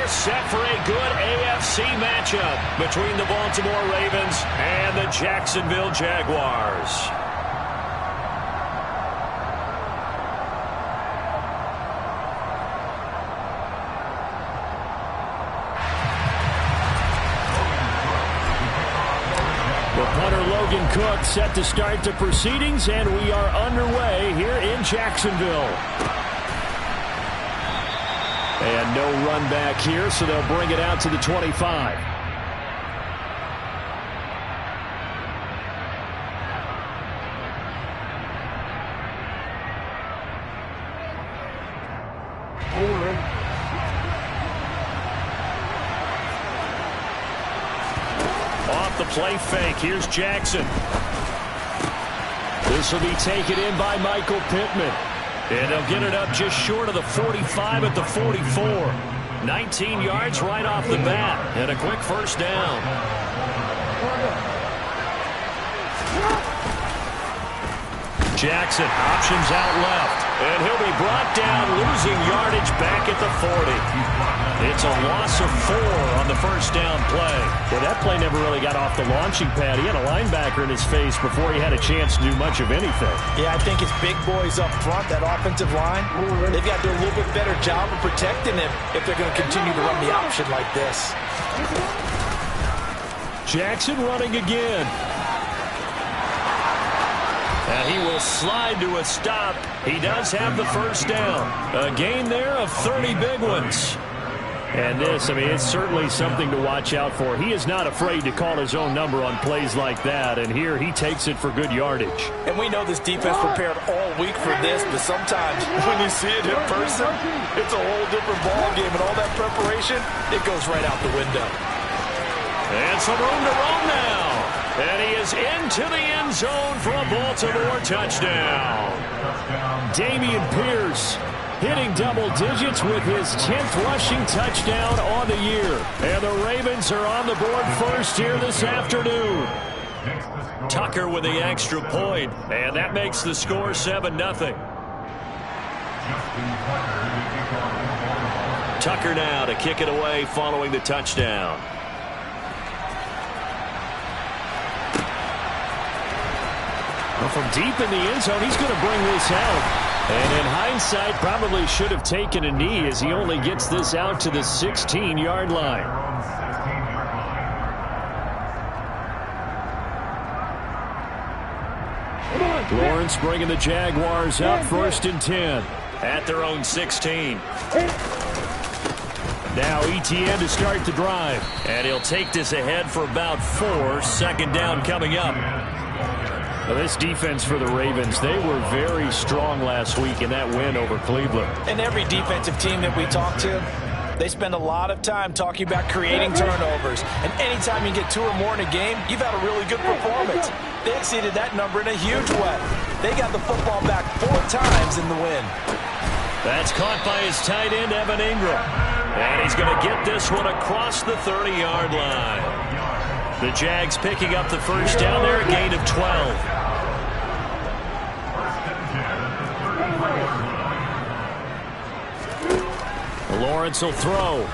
set for a good AFC matchup between the Baltimore Ravens and the Jacksonville Jaguars. The punter Logan Cook set to start the proceedings, and we are underway here in Jacksonville. And no run back here, so they'll bring it out to the 25. Off the play fake, here's Jackson. This will be taken in by Michael Pittman. And they'll get it up just short of the 45 at the 44. 19 yards right off the bat. And a quick first down. Jackson options out left. And he'll be brought down, losing yardage back at the 40. It's a loss of 4 on the first down play. Well, that play never really got off the launching pad. He had a linebacker in his face before he had a chance to do much of anything. Yeah, I think it's big boys up front, that offensive line. They've got to do a little bit better job of protecting him if they're going to continue to run the option like this. Jackson running again. And he will slide to a stop. He does have the first down. A gain there of 30 big ones. And this, I mean, it's certainly something to watch out for. He is not afraid to call his own number on plays like that. And here he takes it for good yardage. And we know this defense prepared all week for this, but sometimes when you see it in person, it's a whole different ball game. And all that preparation, it goes right out the window. And some room to roam now. And he is into the end zone for a Baltimore touchdown. Dameon Pierce hitting double digits with his 10th rushing touchdown on the year. And the Ravens are on the board first here this afternoon. Tucker with the extra point, and that makes the score 7-0. Tucker now to kick it away following the touchdown. Well, from deep in the end zone, he's going to bring this out. And in hindsight, probably should have taken a knee as he only gets this out to the 16-yard line. Lawrence bringing the Jaguars up 1st and 10 at their own 16. Now Etienne to start the drive. And he'll take this ahead for about 4. 2nd down coming up. Well, this defense for the Ravens, they were very strong last week in that win over Cleveland. And every defensive team that we talk to, they spend a lot of time talking about creating turnovers. And anytime you get 2 or more in a game, you've had a really good performance. They exceeded that number in a huge way. They got the football back 4 times in the win. That's caught by his tight end, Evan Ingram. And he's going to get this one across the 30-yard line. The Jags picking up the first down there, a gain of 12. Lawrence will throw.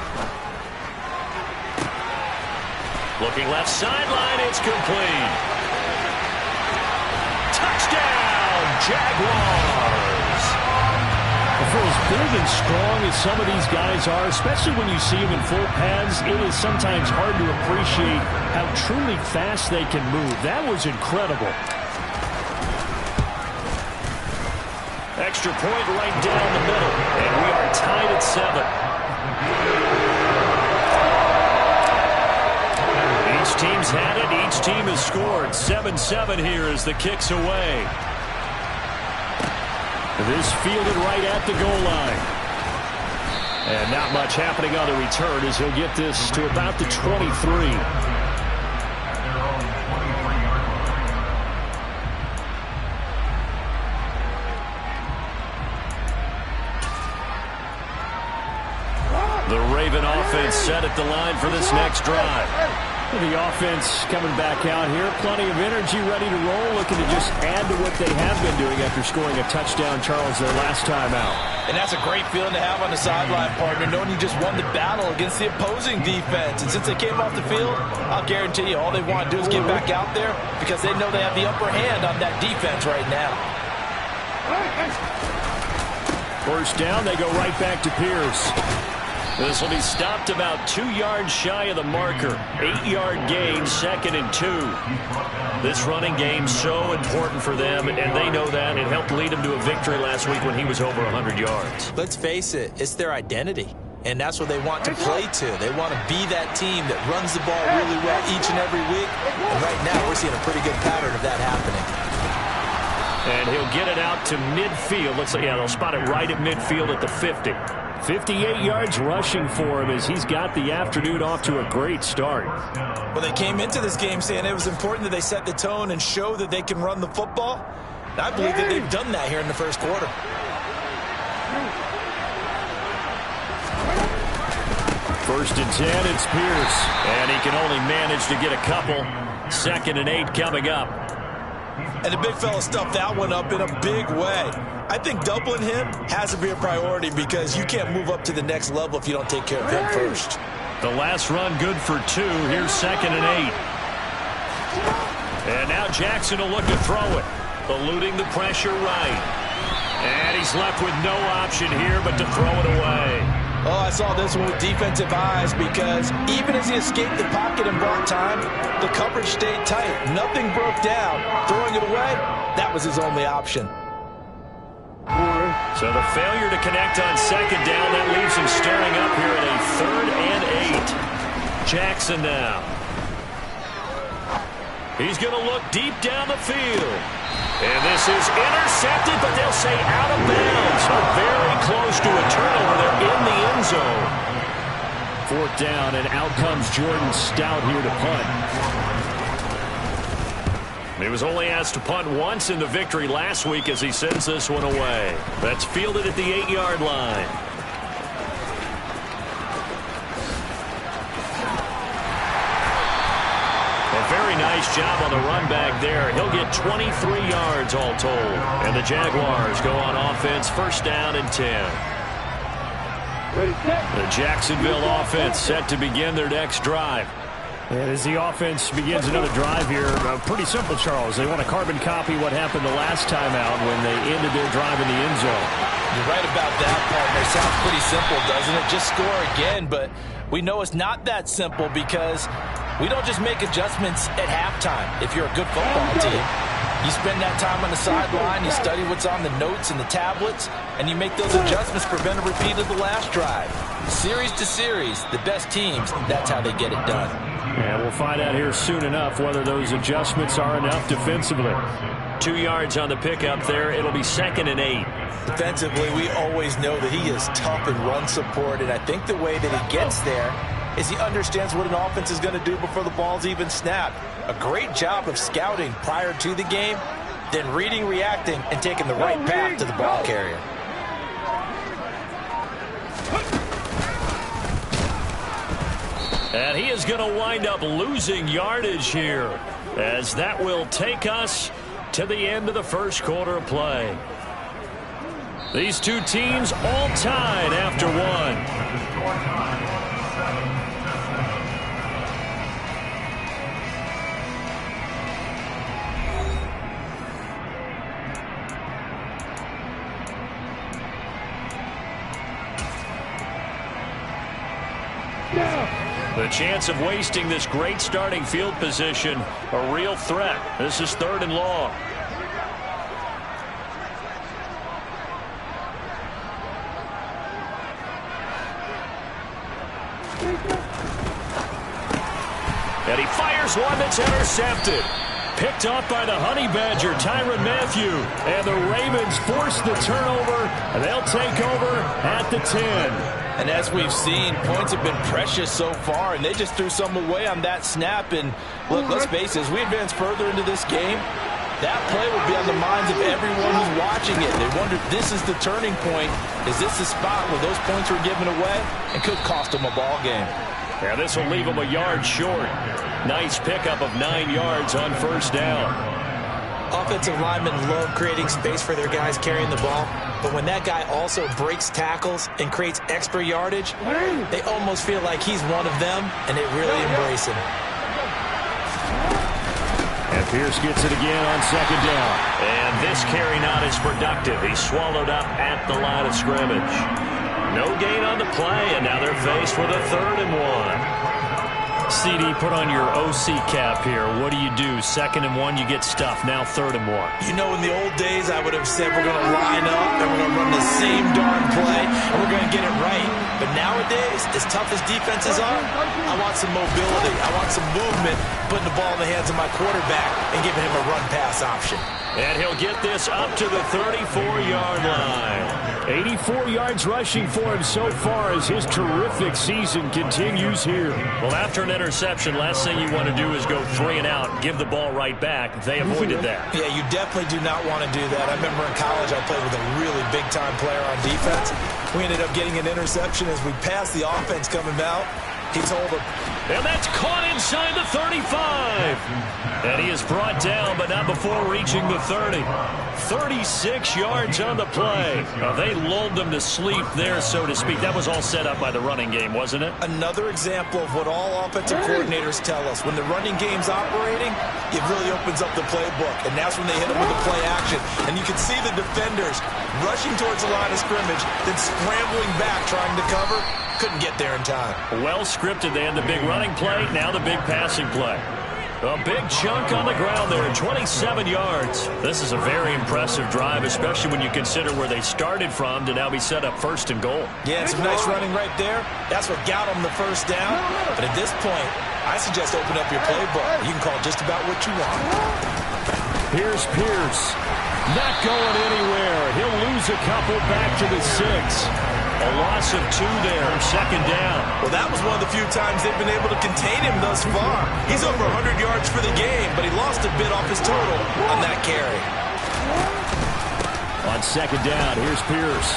Looking left sideline, it's complete. Touchdown, Jaguars! For as big and strong as some of these guys are, especially when you see them in full pads, it is sometimes hard to appreciate how truly fast they can move. That was incredible. Extra point right down the middle, and we are tied at 7. Each team's had it, each team has scored. 7-7 here as the kick's away. This fielded right at the goal line. And not much happening on the return as he'll get this to about the 23. The Raven offense set at the line for this next drive. The offense coming back out here. Plenty of energy, ready to roll, looking to just add to what they have been doing after scoring a touchdown, Charles, their last time out. And that's a great feeling to have on the sideline, partner, knowing you just won the battle against the opposing defense. And since they came off the field, I'll guarantee you all they want to do is get back out there because they know they have the upper hand on that defense right now. First down, they go right back to Pierce. This will be stopped about 2 yards shy of the marker. 8-yard gain, 2nd and 2. This running game so important for them, and they know that. It helped lead them to a victory last week when he was over 100 yards. Let's face it, it's their identity, and that's what they want to play to. They want to be that team that runs the ball really well each and every week, and right now we're seeing a pretty good pattern of that happening. And he'll get it out to midfield. Looks like, yeah, they'll spot it right at midfield at the 50. 58 yards rushing for him as he's got the afternoon off to a great start. Well, they came into this game saying it was important that they set the tone and show that they can run the football. And I believe that they've done that here in the first quarter. First and 10, it's Pierce. And he can only manage to get a couple. 2nd and 8 coming up. And the big fella stuffed that one up in a big way. I think doubling him has to be a priority because you can't move up to the next level if you don't take care of him first. The last run good for 2. Here's 2nd and 8. And now Jackson will look to throw it. Eluding the pressure right. And he's left with no option here but to throw it away. Oh, I saw this one with defensive eyes because even as he escaped the pocket and bought time, the coverage stayed tight. Nothing broke down. Throwing it away, that was his only option. So the failure to connect on 2nd down, that leaves him staring up here at a 3rd and 8. Jackson now. He's going to look deep down the field. And this is intercepted, but they'll say out of bounds. So very close to a turnover. They're in the end zone. 4th down, and out comes Jordan Stout here to punt. He was only asked to punt once in the victory last week as he sends this one away. That's fielded at the 8-yard line. A very nice job on the run back there. He'll get 23 yards all told. And the Jaguars go on offense, 1st down and 10. The Jacksonville offense set to begin their next drive. And as the offense begins another drive here, pretty simple, Charles. They want to carbon copy what happened the last time out when they ended their drive in the end zone. You're right about that, partner. Sounds pretty simple, doesn't it? Just score again, but we know it's not that simple because we don't just make adjustments at halftime if you're a good football team. You spend that time on the sideline, you study what's on the notes and the tablets, and you make those adjustments to prevent a repeat of the last drive. Series to series, the best teams, that's how they get it done. And we'll find out here soon enough whether those adjustments are enough defensively. 2 yards on the pickup there. It'll be 2nd and 8. Defensively, we always know that he is tough in run support, and I think the way that he gets there is he understands what an offense is going to do before the ball's even snapped. A great job of scouting prior to the game, then reading, reacting, and taking the right path to the ball carrier. And he is going to wind up losing yardage here, as that will take us to the end of the first quarter of play. These two teams all tied after one. The chance of wasting this great starting field position, a real threat. This is 3rd and long. And he fires one that's intercepted. Picked off by the Honey Badger, Tyrann Mathieu. And the Ravens force the turnover, and they'll take over at the 10. And as we've seen, points have been precious so far, and they just threw some away on that snap. And look, let's face it, as we advance further into this game, That play will be on the minds of everyone who's watching it. They wonder, this is the turning point. Is this the spot where those points were given away and could cost them a ball game? Yeah, this will leave them a yard short. Nice pickup of 9 yards on first down. Offensive linemen love creating space for their guys carrying the ball, but when that guy also breaks tackles and creates extra yardage, they almost feel like he's one of them, and they really embrace him. And Pierce gets it again on second down. And this carry not as productive. He's swallowed up at the line of scrimmage. No gain on the play, and now they're faced with a 3rd and 1. CD, put on your OC cap here. What do you do? 2nd and 1, you get stuffed. Now 3rd and 1. You know, in the old days, I would have said we're going to line up and we're going to run the same darn play and we're going to get it right. But nowadays, as tough as defenses are, I want some mobility. I want some movement, putting the ball in the hands of my quarterback and giving him a run-pass option. And he'll get this up to the 34-yard line. 84 yards rushing for him so far as his terrific season continues here. Well, after an interception, last thing you want to do is go 3 and out, give the ball right back. They avoided that. Yeah, you definitely do not want to do that. I remember in college I played with a really big-time player on defense. We ended up getting an interception as we passed the offense coming out. He told him. And that's caught inside the 35. And he is brought down, but not before reaching the 30. 36 yards on the play. They lulled them to sleep there, so to speak. That was all set up by the running game, wasn't it? Another example of what all offensive coordinators tell us. When the running game's operating, it really opens up the playbook. And that's when they hit them with the play action. And you can see the defenders rushing towards the line of scrimmage, then scrambling back, trying to cover. Couldn't get there in time. Well scripted. They had the big running play, now the big passing play. A big chunk on the ground there, 27 yards. This is a very impressive drive, especially when you consider where they started from to now be set up 1st and goal. Yeah, some nice running right there. That's what got them the first down. But at this point, I suggest open up your playbook. You can call just about what you want. Here's Pierce. Not going anywhere. He'll lose a couple back to the 6. A loss of 2 there, 2nd down. Well, that was one of the few times they've been able to contain him thus far. He's over 100 yards for the game, but he lost a bit off his total on that carry. On 2nd down, here's Pierce.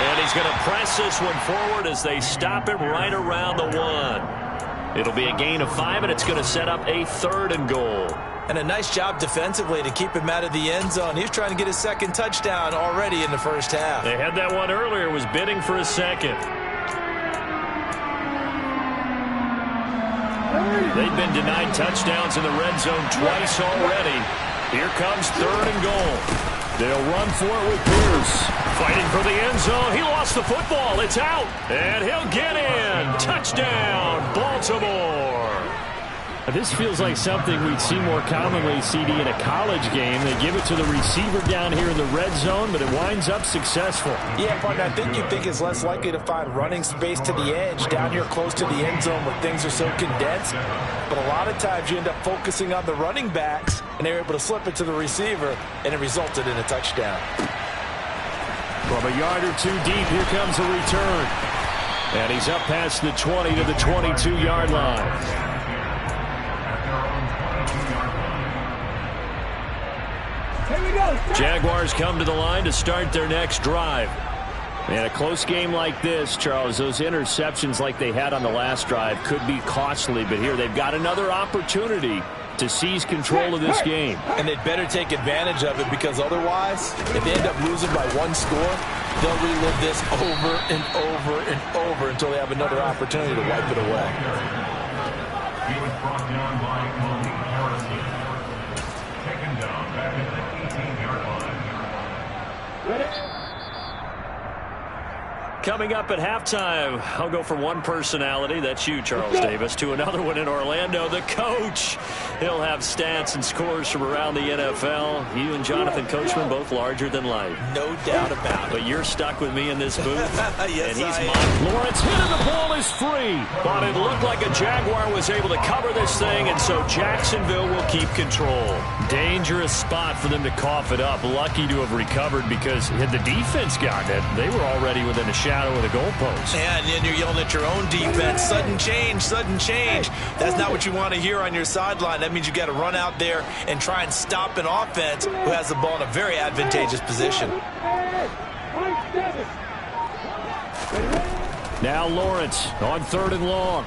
And he's going to press this one forward as they stop him right around the 1. It'll be a gain of 5, and it's going to set up a 3rd and goal. And a nice job defensively to keep him out of the end zone. He was trying to get his 2nd touchdown already in the first half. They had that one earlier, was bidding for a 2nd. They've been denied touchdowns in the red zone twice already. Here comes 3rd and goal. They'll run for it with Pierce. Fighting for the end zone. He lost the football. It's out. And he'll get in. Touchdown, Baltimore. This feels like something we'd see more commonly, CD, in a college game. They give it to the receiver down here in the red zone, but it winds up successful. Yeah, partner, I think you'd think it's less likely to find running space to the edge down here close to the end zone where things are so condensed. But a lot of times you end up focusing on the running backs, and they're able to slip it to the receiver, and it resulted in a touchdown. From a yard or 2 deep, here comes a return. And he's up past the 20 to the 22-yard line. Jaguars come to the line to start their next drive. And a close game like this, Charles, those interceptions like they had on the last drive could be costly. But here they've got another opportunity to seize control of this game. And they'd better take advantage of it, because otherwise, if they end up losing by 1 score, they'll relive this over and over and over until they have another opportunity to wipe it away. He was brought down by taken down back at the 18-yard line. Coming up at halftime, I'll go from one personality, that's you, Charles Davis, to another one in Orlando, the coach. He'll have stats and scores from around the NFL. You and Jonathan Coachman, both larger than life. No doubt about it. But you're stuck with me in this booth. Yes, and he's I am. Lawrence hit and the ball is free. But it looked like a Jaguar was able to cover this thing, and so Jacksonville will keep control. Dangerous spot for them to cough it up. Lucky to have recovered, because had the defense gotten it, they were already within a shadow of the goalpost. Yeah, and then you're yelling at your own defense. Sudden change, sudden change. That's not what you want to hear on your sideline. That means you got to run out there and try and stop an offense who has the ball in a very advantageous position. Now Lawrence on 3rd and long.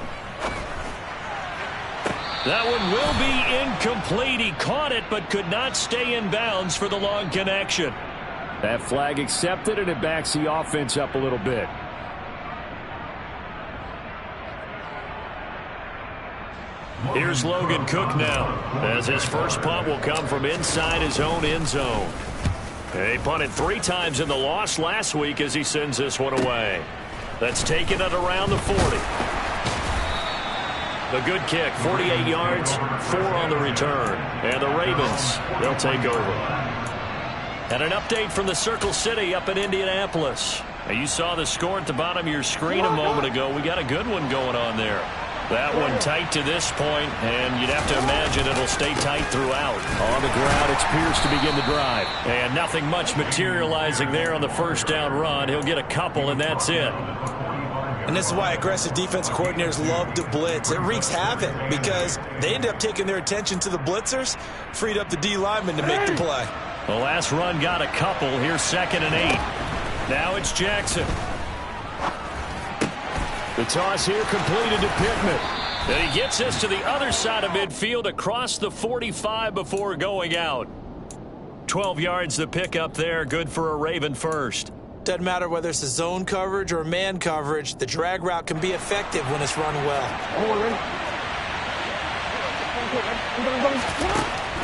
That one will be incomplete. He caught it but could not stay in bounds for the long connection. That flag accepted, and it backs the offense up a little bit. Here's Logan Cook now, as his first punt will come from inside his own end zone. He punted 3 times in the loss last week as he sends this one away. That's taken at around the 40. A good kick, 48 yards, 4 on the return. And the Ravens, they'll take over. And an update from the Circle City up in Indianapolis. Now, you saw the score at the bottom of your screen a moment ago. We got a good one going on there. That one tight to this point, and you'd have to imagine it'll stay tight throughout. On the ground, it's Pierce to begin the drive. And nothing much materializing there on the first down run. He'll get a couple, and that's it. And this is why aggressive defense coordinators love to blitz. It wreaks havoc because they end up taking their attention to the blitzers, freed up the D lineman to make the play. The last run got a couple. Here's 2nd and 8. Now it's Jackson. The toss here completed to Pittman. And he gets us to the other side of midfield across the 45 before going out. 12 yards the pickup there. Good for a Raven first. Doesn't matter whether it's a zone coverage or man coverage. The drag route can be effective when it's run well.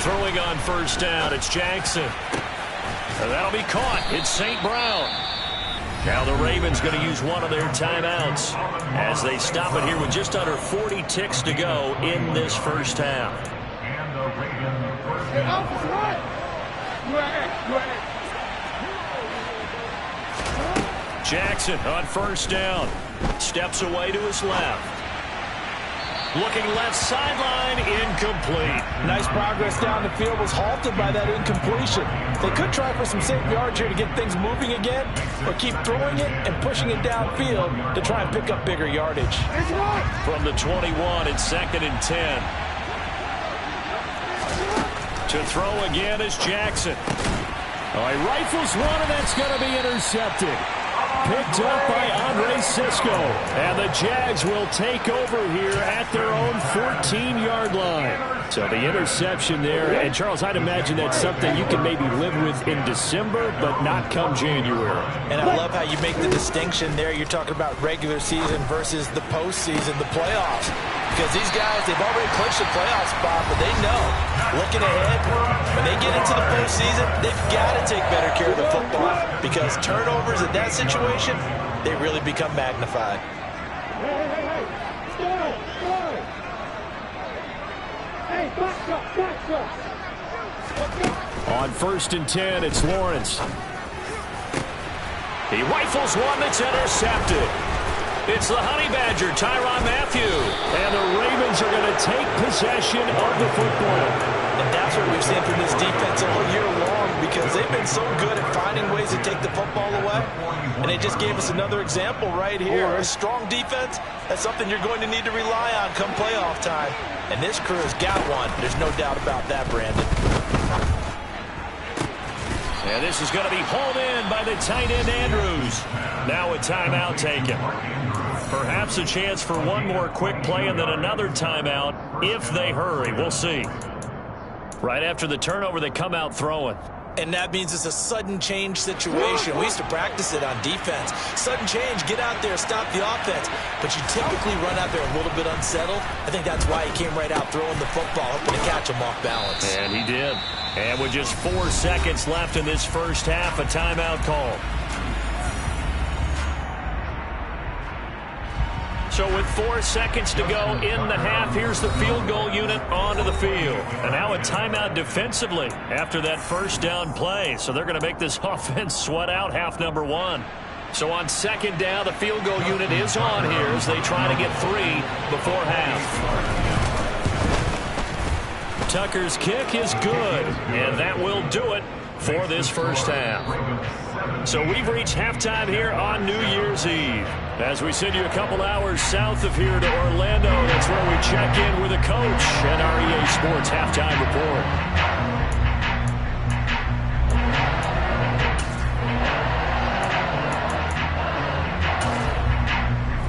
Throwing on first down, it's Jackson. And that'll be caught. It's St. Brown. Now the Ravens going to use one of their timeouts as they stop it here with just under 40 ticks to go in this first half. And the Ravens first down. Jackson on first down. Steps away to his left. Looking left sideline, incomplete. Nice progress down the field, was halted by that incompletion. They could try for some safe yards here to get things moving again, or keep throwing it and pushing it downfield to try and pick up bigger yardage. From the 21, it's 2nd and 10. To throw again is Jackson. All right, rifles one, and that's going to be intercepted. Picked up by Andre Sisco. And the Jags will take over here at their own 14-yard line. So the interception there, and Charles, I'd imagine that's something you can maybe live with in December, but not come January. And I love how you make the distinction there. You're talking about regular season versus the postseason, the playoffs. Because these guys, they've already clinched a playoff spot, but they know, looking ahead, when they get into the postseason, they've got to take better care of the football, because turnovers in that situation, they really become magnified. On 1st and 10, it's Lawrence. He rifles one that's intercepted. It's the Honey Badger, Tyrann Mathieu. And the Ravens are going to take possession of the football. And that's what we've seen from this defense all year long, because they've been so good at finding ways to take the football away. And they just gave us another example right here. A strong defense, that's something you're going to need to rely on come playoff time. And this crew has got one. There's no doubt about that, Brandon. And this is going to be hauled in by the tight end, Andrews. Now a timeout taken. Perhaps a chance for one more quick play and then another timeout if they hurry. We'll see. Right after the turnover, they come out throwing. And that means it's a sudden change situation. We used to practice it on defense. Sudden change, get out there, stop the offense. But you typically run out there a little bit unsettled. I think that's why he came right out throwing the football, hoping to catch him off balance. And he did. And with just 4 seconds left in this first half, a timeout call. So with 4 seconds to go in the half, here's the field goal unit onto the field. And now a timeout defensively after that first down play. So they're going to make this offense sweat out half number 1. So on second down, the field goal unit is on here as they try to get 3 before half. Tucker's kick is good, and that will do it for this first half. So we've reached halftime here on New Year's Eve. As we send you a couple hours south of here to Orlando, that's where we check in with a coach and our EA Sports halftime report.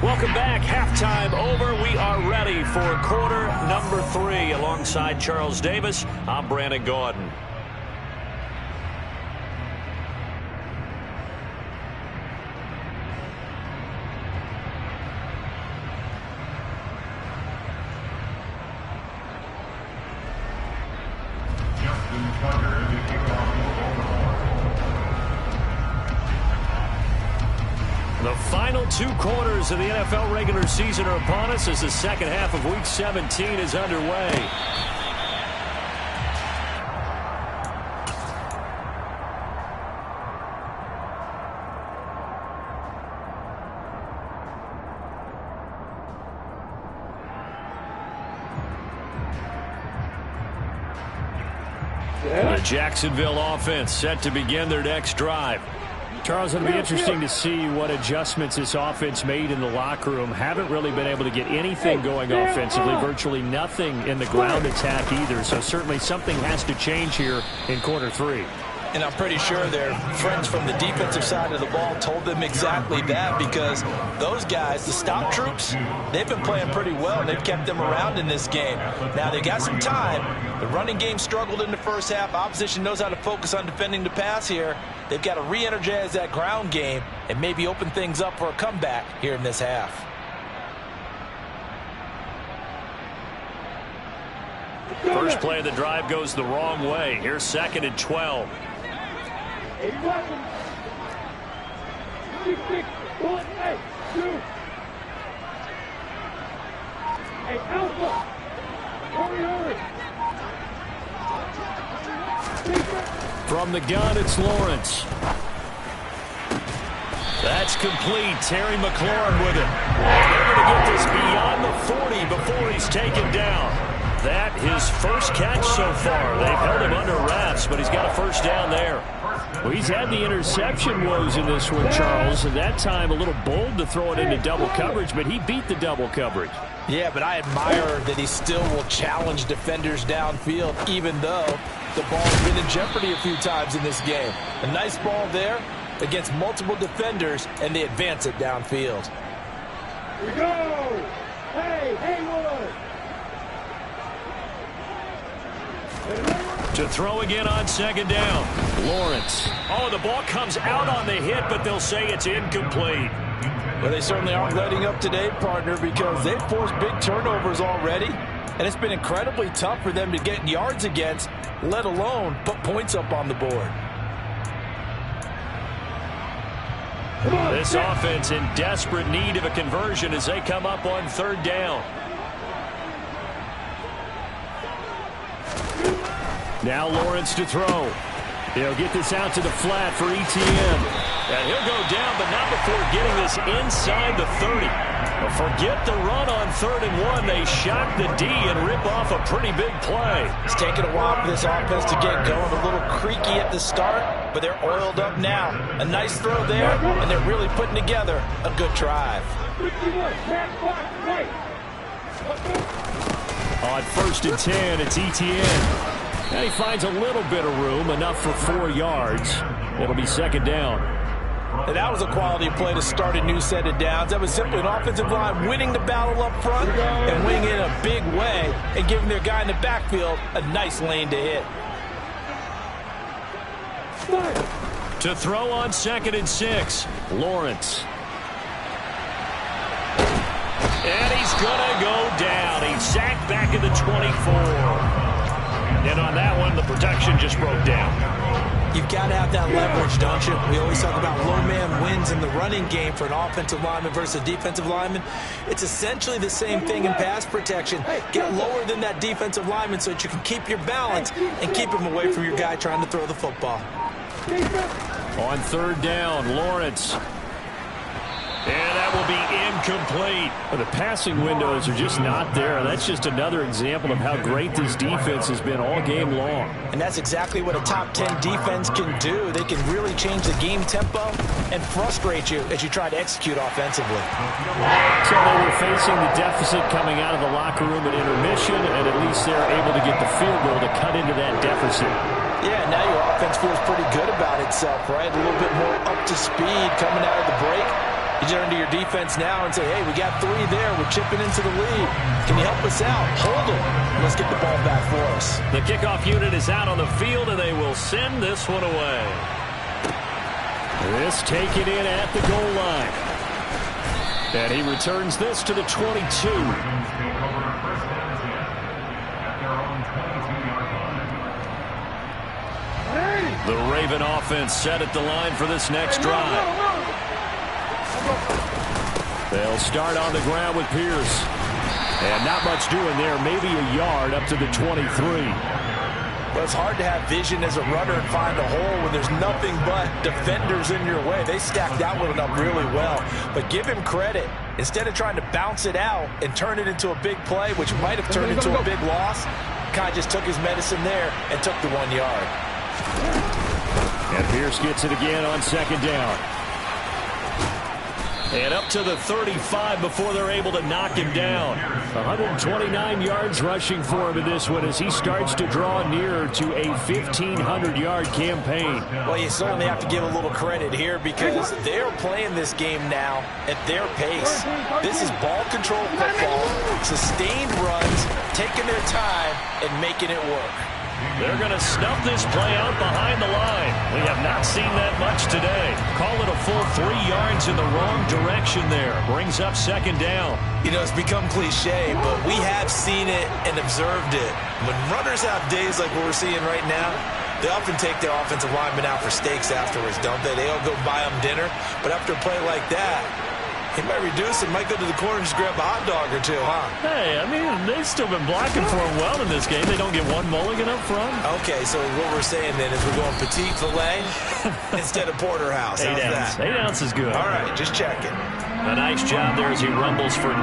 Welcome back. Halftime over. We are ready for quarter number 3. Alongside Charles Davis, I'm Brandon Gaudin. The final 2 quarters of the NFL regular season are upon us as the second half of Week 17 is underway. The Jacksonville offense set to begin their next drive. Charles, it'll be interesting to see what adjustments this offense made in the locker room. Haven't really been able to get anything going offensively, virtually nothing in the ground attack either. So certainly something has to change here in quarter 3. And I'm pretty sure their friends from the defensive side of the ball told them exactly that, because those guys, the stop troops, they've been playing pretty well, and they've kept them around in this game. Now, they got some time. The running game struggled in the first half. Opposition knows how to focus on defending the pass here. They've got to re-energize that ground game and maybe open things up for a comeback here in this half. First play of the drive goes the wrong way. Here's 2nd and 12. From the gun, it's Lawrence. That's complete. Terry McLaurin with it. They're going to get this beyond the 40 before he's taken down. That his first catch so far. They've held him under wraps, but he's got a first down there. Well, he's had the interception woes in this one, Charles, and that time a little bold to throw it into double coverage, but he beat the double coverage. Yeah, but I admire that he still will challenge defenders downfield, even though the ball's been in jeopardy a few times in this game. A nice ball there against multiple defenders, and they advance it downfield. Here we go! Hey, Haywood! To throw again on 2nd down. Lawrence. Oh, the ball comes out on the hit, but they'll say it's incomplete. Well, they certainly aren't letting up today, partner, because they've forced big turnovers already, and it's been incredibly tough for them to get yards against, let alone put points up on the board. This offense in desperate need of a conversion as they come up on 3rd down. Now Lawrence to throw. He'll get this out to the flat for ETN. And he'll go down, but not before getting this inside the 30. But forget the run on 3rd and 1. They shock the D and rip off a pretty big play. It's taken a while for this offense to get going. A little creaky at the start, but they're oiled up now. A nice throw there, and they're really putting together a good drive. On 1st and 10, it's ETN. And he finds a little bit of room, enough for 4 yards. It'll be 2nd down. And that was a quality play to start a new set of downs. That was simply an offensive line winning the battle up front and winning it in a big way and giving their guy in the backfield a nice lane to hit. To throw on 2nd and 6, Lawrence. And he's going to go down. He's sacked back at the 24. And on that one, the protection just broke down. You've got to have that leverage, don't you? We always talk about low man wins in the running game for an offensive lineman versus a defensive lineman. It's essentially the same thing in pass protection. Get lower than that defensive lineman so that you can keep your balance and keep him away from your guy trying to throw the football. On 3rd down, Lawrence. And that will be incomplete. Well, the passing windows are just not there. That's just another example of how great this defense has been all game long. And that's exactly what a top 10 defense can do. They can really change the game tempo and frustrate you as you try to execute offensively. So they were facing the deficit coming out of the locker room at intermission, and at least they're able to get the field goal to cut into that deficit. Yeah, now your offense feels pretty good about itself, right? A little bit more up to speed coming out of the break. You turn to your defense now and say, hey, we got 3 there. We're chipping into the lead. Can you help us out? Hold them. Let's get the ball back for us. The kickoff unit is out on the field, and they will send this one away. This taken in at the goal line. And he returns this to the 22. The Raven offense set at the line for this next drive. They'll start on the ground with Pierce. And not much doing there, maybe a yard up to the 23. Well, it's hard to have vision as a runner and find a hole when there's nothing but defenders in your way. They stacked that one up really well. But give him credit. Instead of trying to bounce it out and turn it into a big play, which might have turned into a big loss, kind of just took his medicine there and took the 1 yard. And Pierce gets it again on second down. And up to the 35 before they're able to knock him down. 129 yards rushing for him in this one as he starts to draw nearer to a 1,500-yard campaign. Well, you certainly have to give a little credit here because they're playing this game now at their pace. This is ball control football, sustained runs, taking their time, and making it work. They're going to snuff this play out behind the line. We have not seen that much today. Call it a full 3 yards in the wrong direction there. Brings up second down. You know, it's become cliche, but we have seen it and observed it. When runners have days like what we're seeing right now, they often take their offensive linemen out for steaks afterwards, don't they? They all go buy them dinner. But after a play like that, he might reduce it, might go to the corner and just grab a hot dog or two, huh? Hey, I mean, they've still been blocking for him well in this game. They don't get one mulligan up front. Okay, so what we're saying then is we're going petite filet instead of porterhouse. How's that? 8 ounce is good. All right, just checking. A nice job there as he rumbles for 9,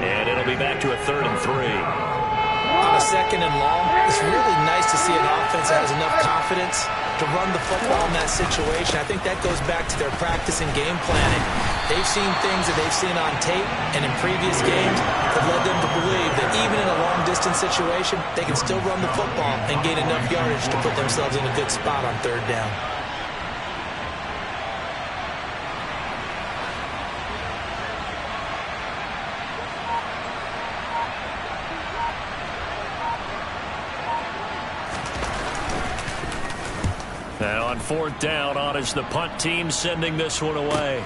and it'll be back to a 3rd and 3. On a second and long, it's really nice to see an offense that has enough confidence to run the football in that situation. I think that goes back to their practice and game planning. They've seen things that they've seen on tape and in previous games that led them to believe that even in a long-distance situation, they can still run the football and gain enough yardage to put themselves in a good spot on 3rd down. Now on 4th down, on is the punt team sending this one away.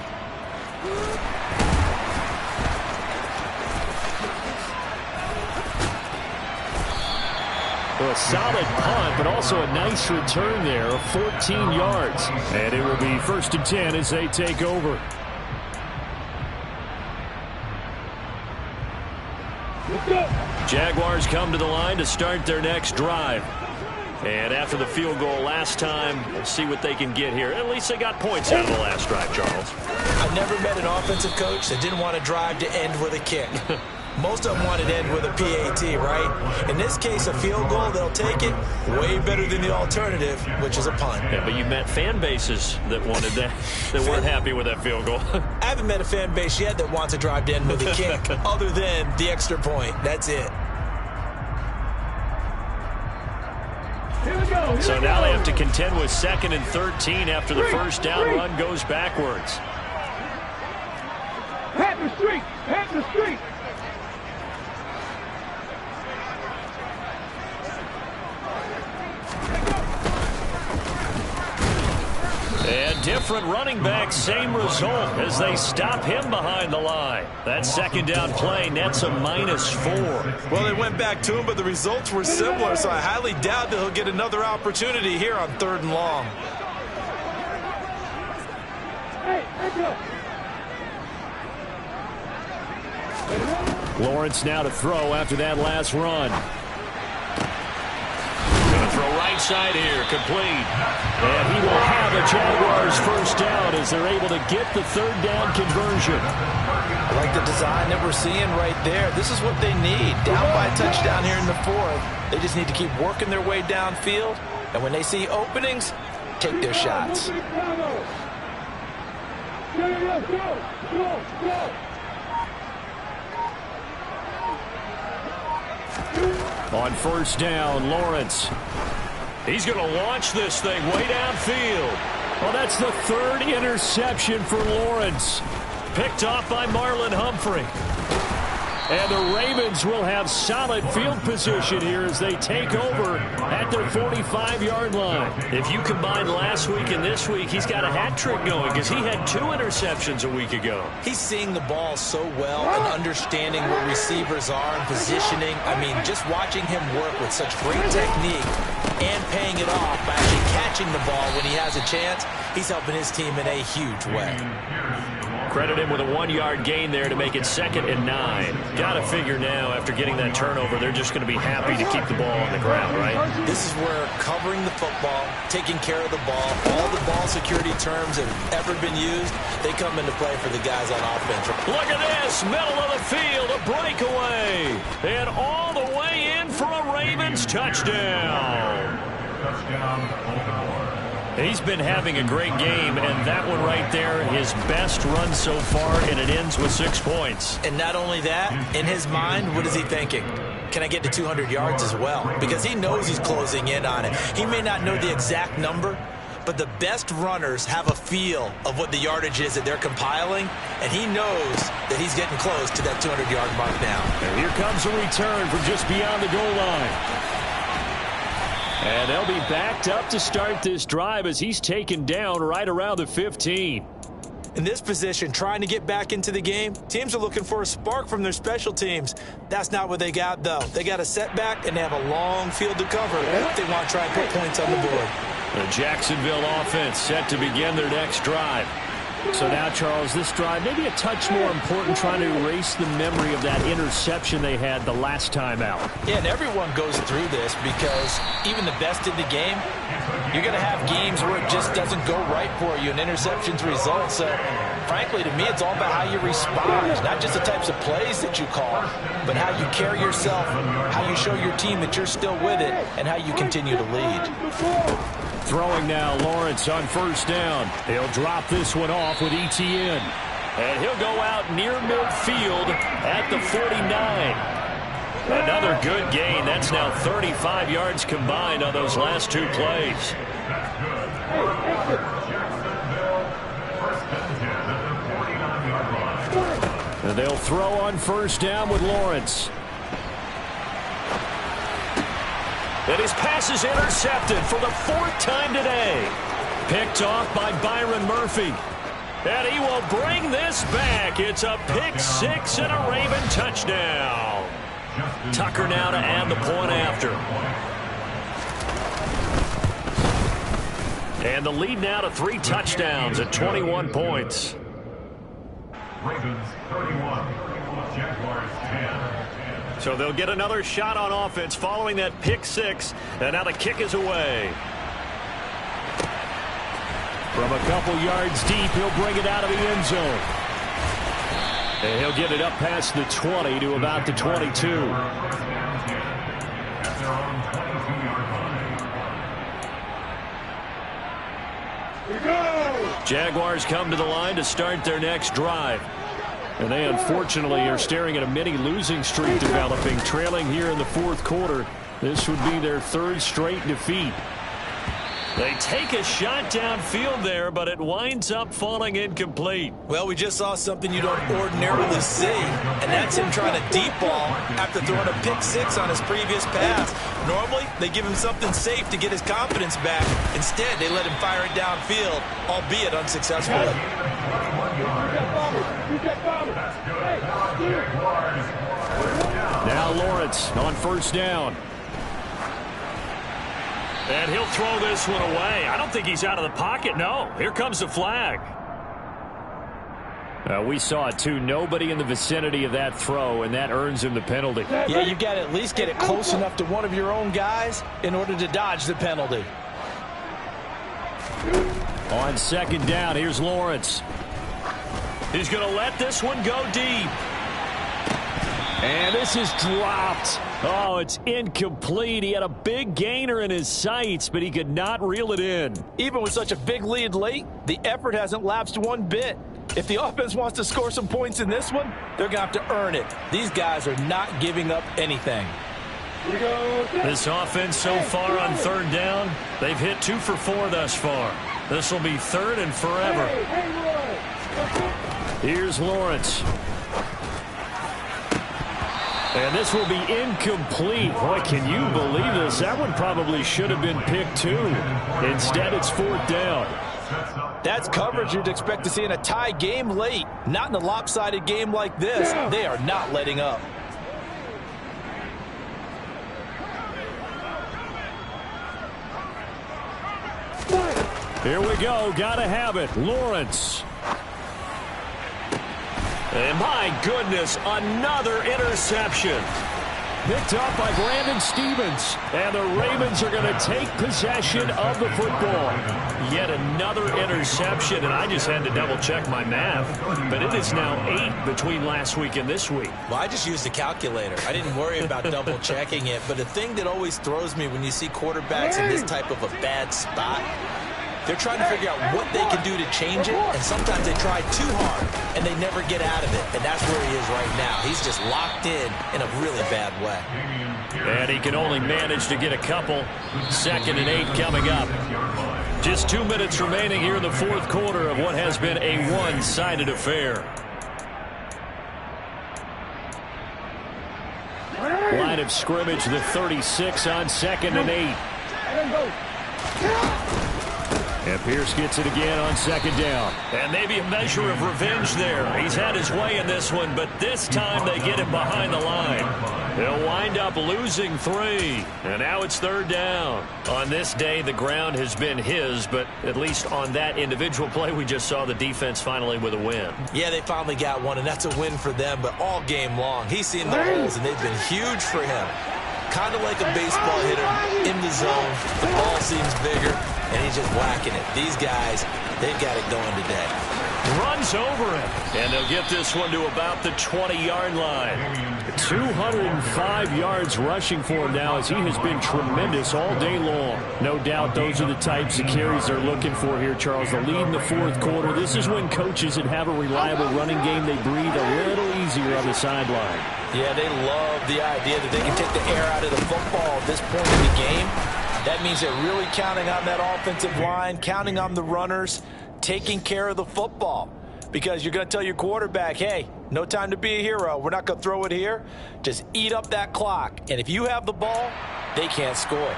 Well, a solid punt, but also a nice return there of 14 yards. And it will be 1st and 10 as they take over. Jaguars come to the line to start their next drive. And after the field goal last time, we'll see what they can get here. At least they got points out of the last drive, Charles. I've never met an offensive coach that didn't want to drive to end with a kick. Most of them want it to end with a PAT, right? In this case, a field goal, they'll take it. Way better than the alternative, which is a punt. Yeah, but you met fan bases that wanted that, that weren't happy with that field goal. I haven't met a fan base yet that wants to drive to end with a kick, other than the extra point. That's it. So now they have to contend with 2nd and 13 after the first down run goes backwards. Pat the street! Pat the street! And different running back, same result as they stop him behind the line. That 2nd down play nets a -4. Well, they went back to him, but the results were similar, so I highly doubt that he'll get another opportunity here on 3rd and long. Hey, Lawrence now to throw after that last run. Going to throw right right side here, complete. And he will have a Jaguars first down as they're able to get the third down conversion. I like the design that we're seeing right there. This is what they need. Down by a touchdown here in the fourth. They just need to keep working their way downfield. And when they see openings, take their shots. On first down, Lawrence. He's going to launch this thing way downfield. Well, that's the third interception for Lawrence. Picked off by Marlon Humphrey. And the Ravens will have solid field position here as they take over at their 45-yard line. If you combine last week and this week, he's got a hat trick going because he had 2 interceptions a week ago. He's seeing the ball so well and understanding where receivers are and positioning. I mean, just watching him work with such great technique and paying it off by actually catching the ball when he has a chance, he's helping his team in a huge way. Credit him with a 1-yard gain there to make it 2nd and 9. Got to figure now, after getting that turnover, they're just going to be happy to keep the ball on the ground, right? This is where covering the football, taking care of the ball, all the ball security terms that have ever been used, they come into play for the guys on offense. Look at this, middle of the field, a breakaway. And all the way in for a Ravens touchdown. He's been having a great game, and that one right there, his best run so far, and it ends with 6 points. And not only that, in his mind, what is he thinking? Can I get to 200 yards as well? Because he knows he's closing in on it. He may not know the exact number, but the best runners have a feel of what the yardage is that they're compiling, and he knows that he's getting close to that 200-yard mark now. And here comes a return from just beyond the goal line. And they'll be backed up to start this drive as he's taken down right around the 15. In this position, trying to get back into the game, teams are looking for a spark from their special teams. That's not what they got, though. They got a setback, and they have a long field to cover if they want to try and put points on the board. The Jacksonville offense set to begin their next drive. So now, Charles, this drive maybe a touch more important, trying to erase the memory of that interception they had the last time out. Yeah, and everyone goes through this because even the best in the game, you're going to have games where it just doesn't go right for you and interceptions result. So, frankly, to me, it's all about how you respond, not just the types of plays that you call, but how you carry yourself, how you show your team that you're still with it, and how you continue to lead. Throwing now, Lawrence on first down. He'll drop this one off with Etienne. And he'll go out near midfield at the 49. Another good gain. That's now 35 yards combined on those last 2 plays. And they'll throw on first down with Lawrence. And his pass is intercepted for the 4th time today. Picked off by Byron Murphy. And he will bring this back. It's a pick 6 and a Raven touchdown. Tucker now to add the point after. And the lead now to 3 touchdowns at 21 points. Ravens 31, Jaguars 10. So they'll get another shot on offense following that pick 6. And now the kick is away. From a couple yards deep, he'll bring it out of the end zone. And he'll get it up past the 20 to about the 22. Jaguars come to the line to start their next drive. And they unfortunately are staring at a mini losing streak developing, trailing here in the 4th quarter. This would be their 3rd straight defeat. They take a shot downfield there, but it winds up falling incomplete. Well, we just saw something you don't ordinarily see, and that's him trying to deep ball after throwing a pick 6 on his previous pass. Normally, they give him something safe to get his confidence back. Instead, they let him fire it downfield, albeit unsuccessfully. Now Lawrence on first down. And he'll throw this one away. I don't think he's out of the pocket. No, here comes the flag. We saw it too. Nobody in the vicinity of that throw, and that earns him the penalty. Yeah, you've got to at least get it close enough to one of your own guys in order to dodge the penalty. On second down, here's Lawrence. He's going to let this one go deep. And this is dropped. Oh, it's incomplete. He had a big gainer in his sights, but he could not reel it in. Even with such a big lead late, the effort hasn't lapsed one bit. If the offense wants to score some points in this one, they're going to have to earn it. These guys are not giving up anything. This offense so far on third down, they've hit 2 for 4 thus far. This will be third and forever. Here's Lawrence. And this will be incomplete. Boy, can you believe this? That one probably should have been picked too. Instead, it's fourth down. That's coverage you'd expect to see in a tie game late. Not in a lopsided game like this. They are not letting up. Here we go. Gotta have it. Lawrence. And my goodness, another interception. Picked up by Brandon Stevens. And the Ravens are going to take possession of the football. Yet another interception, and I just had to double-check my math. But it is now 8 between last week and this week. Well, I just used a calculator. I didn't worry about double-checking it. But the thing that always throws me when you see quarterbacks in this type of a bad spot, they're trying to figure out what they can do to change it, and sometimes they try too hard, and they never get out of it, and that's where he is right now. He's just locked in a really bad way. And he can only manage to get a couple. 2nd and 8 coming up. Just 2 minutes remaining here in the fourth quarter of what has been a one-sided affair. Line of scrimmage, the 36 on 2nd and 8. And Pierce gets it again on 2nd down. And maybe a measure of revenge there. He's had his way in this one, but this time they get him behind the line. He'll wind up losing 3. And now it's 3rd down. On this day, the ground has been his, but at least on that individual play, we just saw the defense finally with a win. Yeah, they finally got one, and that's a win for them, but all game long, he's seen the holes, and they've been huge for him. Kind of like a baseball hitter in the zone. The ball seems bigger, and he's just whacking it. These guys, they've got it going today. Runs over it. And they'll get this one to about the 20-yard line. 205 yards rushing for him now as he has been tremendous all day long. No doubt those are the types of carries they're looking for here, Charles. The lead in the fourth quarter. This is when coaches that have a reliable running game, they breathe a little easier on the sideline. Yeah, they love the idea that they can take the air out of the football at this point in the game. That means they're really counting on that offensive line, counting on the runners, taking care of the football. Because you're going to tell your quarterback, hey, no time to be a hero. We're not going to throw it here. Just eat up that clock. And if you have the ball, they can't score.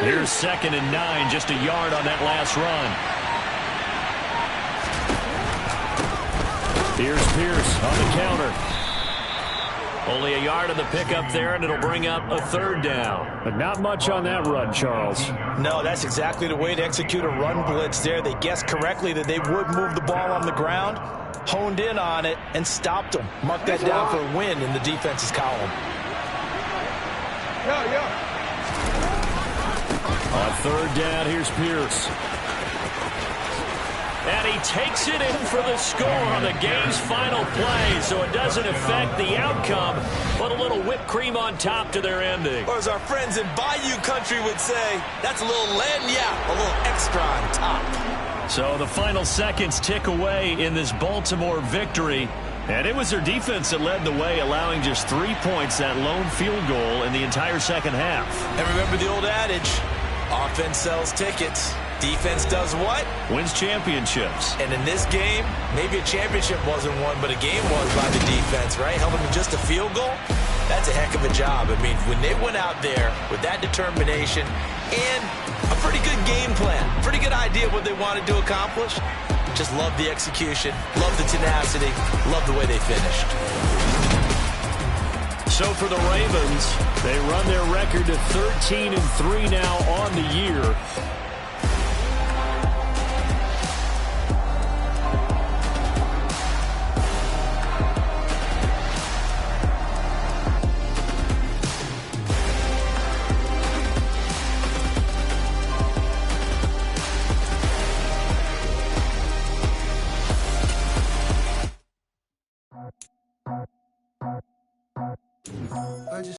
Here's 2nd and 9, just a yard on that last run. Here's Pierce on the counter. Only a yard of the pickup there, and it'll bring up a 3rd down. But not much on that run, Charles. No, that's exactly the way to execute a run blitz there. They guessed correctly that they would move the ball on the ground, honed in on it, and stopped them. Mark that down for a win in the defense's column. On 3rd down, here's Pierce. And he takes it in for the score on the game's final play, so it doesn't affect the outcome, but a little whipped cream on top to their ending. Or as our friends in Bayou Country would say, that's a little lagniappe, a little extra on top. So the final seconds tick away in this Baltimore victory, and it was their defense that led the way, allowing just 3 points, that lone field goal in the entire second half. And remember the old adage, offense sells tickets. Defense does what? Wins championships. And in this game, maybe a championship wasn't won, but a game won by the defense, right? Helping with just a field goal? That's a heck of a job. I mean, when they went out there with that determination and a pretty good game plan, pretty good idea what they wanted to accomplish, just love the execution, love the tenacity, love the way they finished. So for the Ravens, they run their record to 13-3 now on the year.